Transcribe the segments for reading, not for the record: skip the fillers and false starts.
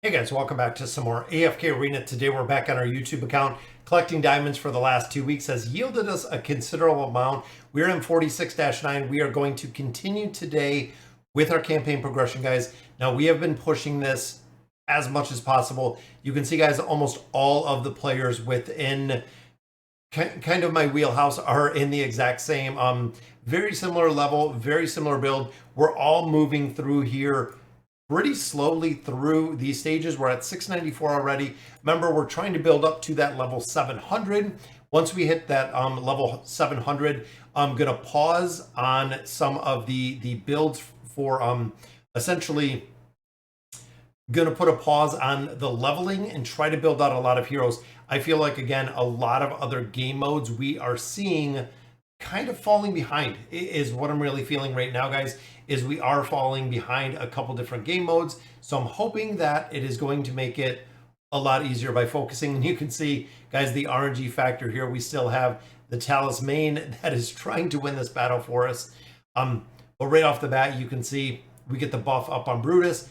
Hey guys, welcome back to some more AFK Arena. Today we're back on our YouTube account. Collecting diamonds for the last 2 weeks has yielded us a considerable amount. We're in 46-9. We are going to continue today with our campaign progression, guys. Now we have been pushing this as much as possible. You can see, guys, almost all of the players within kind of my wheelhouse are in the exact same, very similar level, very similar build. We're all moving through here pretty slowly through these stages. We're at 694 already. Remember, we're trying to build up to that level 700. Once we hit that level 700, I'm gonna pause on some of the builds for essentially gonna put a pause on the leveling and try to build out a lot of heroes. I feel like, again, a lot of other game modes we are seeing kind of falling behind is what I'm really feeling right now, guys, is we are falling behind a couple different game modes. So I'm hoping that it is going to make it a lot easier by focusing. And you can see, guys, the RNG factor here. We still have the Talisman that is trying to win this battle for us. But right off the bat, you can see we get the buff up on Brutus.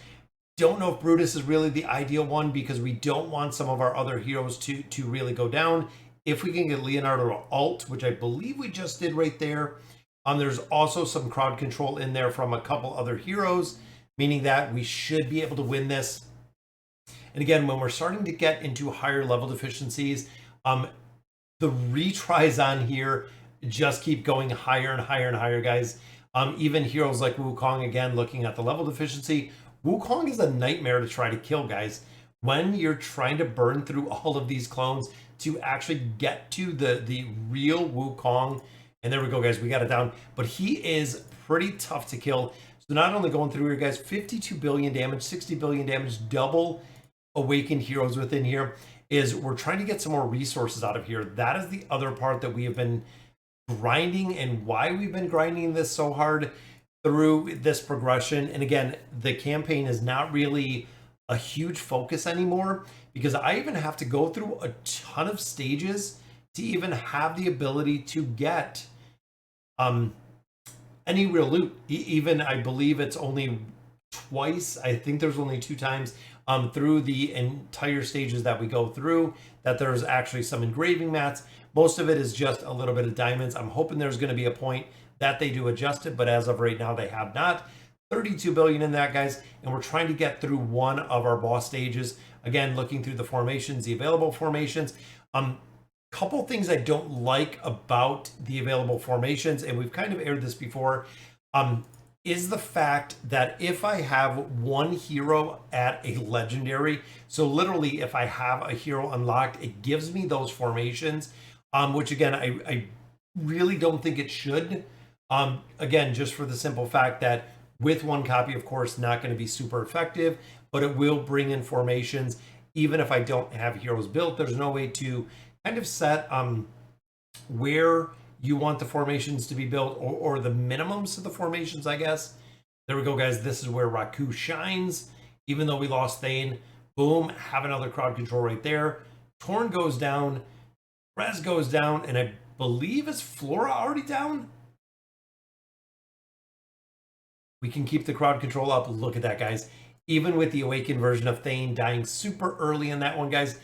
Don't know if Brutus is really the ideal one because we don't want some of our other heroes to really go down. If we can get Leonardo to alt, which I believe we just did right there, there's also some crowd control in there from a couple other heroes, meaning that we should be able to win this. And again, when we're starting to get into higher level deficiencies, the retries on here just keep going higher and higher and higher, guys. Even heroes like Wukong, again, looking at the level deficiency, Wukong is a nightmare to try to kill, guys. When you're trying to burn through all of these clones to actually get to the real Wukong, and there we go, guys, we got it down. But he is pretty tough to kill. So not only going through here, guys, 52 billion damage, 60 billion damage, double awakened heroes within here, is we're trying to get some more resources out of here. That is the other part that we have been grinding, and why we've been grinding this so hard through this progression. And again, the campaign is not really a huge focus anymore because I even have to go through a ton of stages to even have the ability to get any real loot. Even I believe it's only twice, I think there's only 2 times through the entire stages that we go through that there's actually some engraving mats. Most of it is just a little bit of diamonds. I'm hoping there's going to be a point that they do adjust it, but as of right now they have not. 32 billion in that, guys, and we're trying to get through one of our boss stages. Again, looking through the formations, the available formations. Couple things I don't like about the available formations, and we've kind of aired this before, is the fact that if I have one hero at a legendary, so literally if I have a hero unlocked, it gives me those formations, which again, I really don't think it should. Again, just for the simple fact that with one copy, of course, not going to be super effective, but it will bring in formations. Even if I don't have heroes built, there's no way to kind of set where you want the formations to be built, or the minimums of the formations, I guess. There we go, guys. This is where Raku shines. Even though we lost Thane, boom, have another crowd control right there. Torn goes down, Rez goes down, and I believe is Flora already down? We can keep the crowd control up. Look at that, guys. Even with the awakened version of Thane dying super early in that one, guys,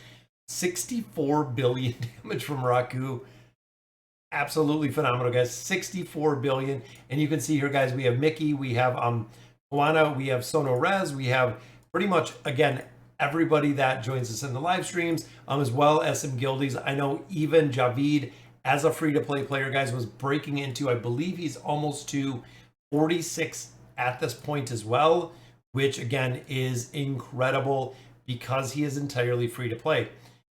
64 billion damage from Raku. Absolutely phenomenal, guys. 64 billion. And you can see here, guys, we have Mickey, we have Juana, we have Sono Rez, we have pretty much, again, everybody that joins us in the live streams, as well as some guildies. I know even Javid, as a free-to-play player, guys, was breaking into, I believe he's almost to 46 at this point as well, which again is incredible because he is entirely free to play.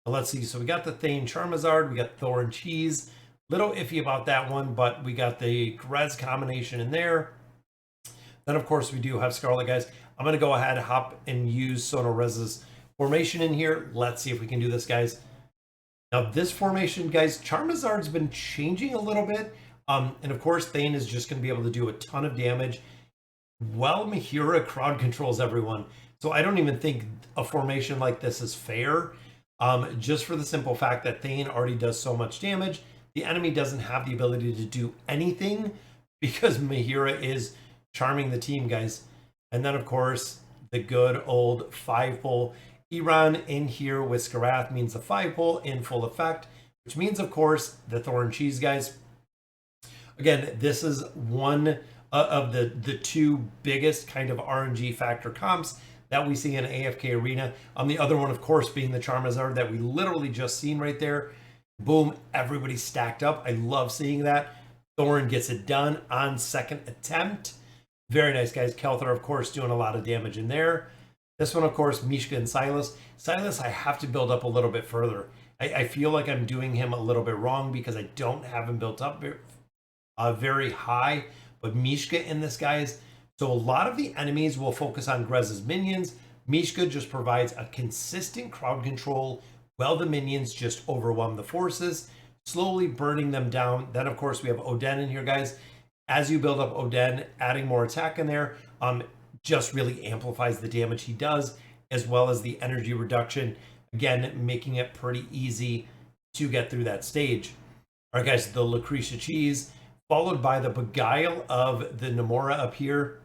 But let's see, so we got the Thane Charmazard, we got Thor and Cheese, little iffy about that one, but we got the Grez combination in there. Then of course we do have Scarlet, guys. I'm going to go ahead, hop and use Sono Rez's formation in here. Let's see if we can do this, guys. Now this formation, guys, Charmazard's been changing a little bit, and of course Thane is just going to be able to do a ton of damage while Mihira crowd controls everyone. So I don't even think a formation like this is fair, just for the simple fact that Thane already does so much damage. The enemy doesn't have the ability to do anything because Mihira is charming the team, guys. And then of course the good old 5-pull. Iran in here with Skarath means the 5-pull in full effect, which means, of course, the Thorn Cheese, guys. Again, this is one of the two biggest kind of RNG factor comps that we see in AFK Arena. The other one, of course, being the Charizard that we literally just seen right there. Boom, everybody stacked up. I love seeing that. Thorn gets it done on second attempt. Very nice, guys. Kelthar, of course, doing a lot of damage in there. This one, of course, Mishka and Silas. Silas, I have to build up a little bit further. I feel like I'm doing him a little bit wrong because I don't have him built up very high. But Mishka in this, guys. So a lot of the enemies will focus on Grez's minions. Mishka just provides a consistent crowd control while the minions just overwhelm the forces, slowly burning them down. Then, of course, we have Oden in here, guys. As you build up Oden, adding more attack in there just really amplifies the damage he does, as well as the energy reduction. Again, making it pretty easy to get through that stage. All right, guys, the Lucretia Cheese, followed by the Beguile of the Namora up here.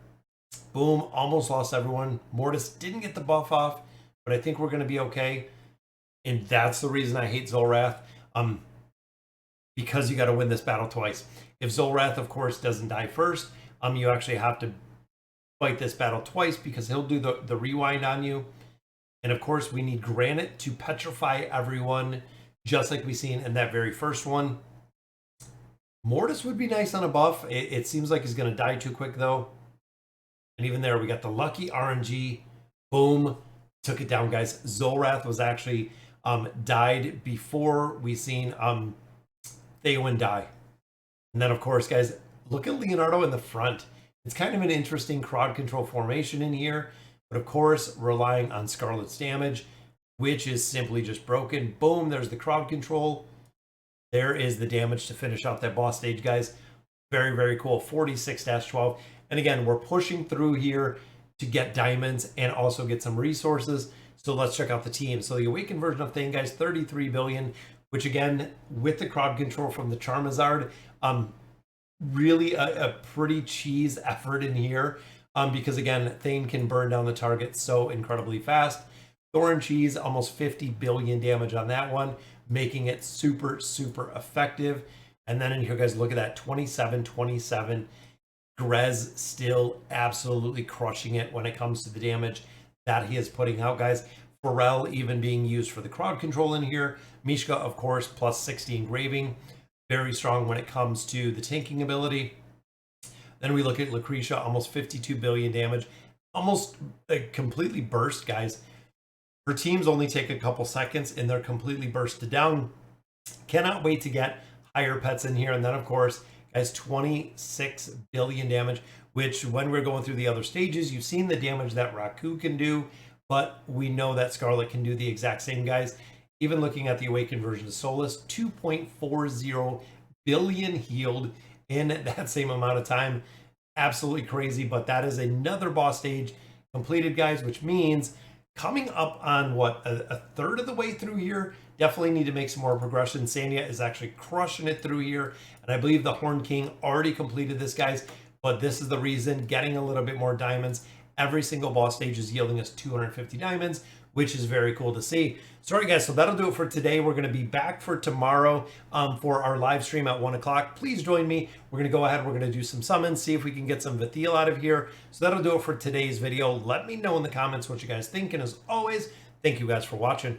Boom, almost lost everyone. Mortis didn't get the buff off, but I think we're going to be okay. And that's the reason I hate Zolrath, because you got to win this battle twice. If Zolrath, of course, doesn't die first, you actually have to fight this battle twice because he'll do the rewind on you. And of course, we need Granite to petrify everyone, just like we seen in that very first one. Mortis would be nice on a buff. It seems like he's going to die too quick, though. And even there, we got the lucky RNG. Boom. Took it down, guys. Zolrath was actually died before we seen Theowen die. And then, of course, guys, look at Leonardo in the front. It's kind of an interesting crowd control formation in here. But, of course, relying on Scarlet's damage, which is simply just broken. Boom, there's the crowd control. There is the damage to finish out that boss stage, guys. Very, very cool. 46-12. And again, we're pushing through here to get diamonds and also get some resources. So let's check out the team. So the Awakened version of Thane, guys, 33 billion, which again, with the crowd control from the Charizard, really a pretty cheese effort in here. Because again, Thane can burn down the target so incredibly fast. Thorn Cheese, almost 50 billion damage on that one, making it super, super effective. And then in here, guys, look at that, 27-27. Grez still absolutely crushing it when it comes to the damage that he is putting out, guys. Pharrell even being used for the crowd control in here. Mishka, of course, plus 60 engraving. Very strong when it comes to the tanking ability. Then we look at Lucretia, almost 52 billion damage. Almost completely burst, guys. Her teams only take a couple seconds and they're completely bursted down. Cannot wait to get higher pets in here. And then, of course, guys, 26 billion damage, which when we're going through the other stages, you've seen the damage that Raku can do, but we know that Scarlet can do the exact same, guys. Even looking at the Awakened version of Solus, 2.40 billion healed in that same amount of time. Absolutely crazy, but that is another boss stage completed, guys, which means coming up on what, a third of the way through here. Definitely need to make some more progression. Sanya is actually crushing it through here, and I believe the Horn King already completed this, guys, but this is the reason, getting a little bit more diamonds. Every single boss stage is yielding us 250 diamonds, which is very cool to see. Sorry, guys, so that'll do it for today. We're going to be back for tomorrow for our live stream at 1 o'clock. Please join me. We're going to go ahead. We're going to do some summons, see if we can get some Vathil out of here. So that'll do it for today's video. Let me know in the comments what you guys think. And as always, thank you guys for watching.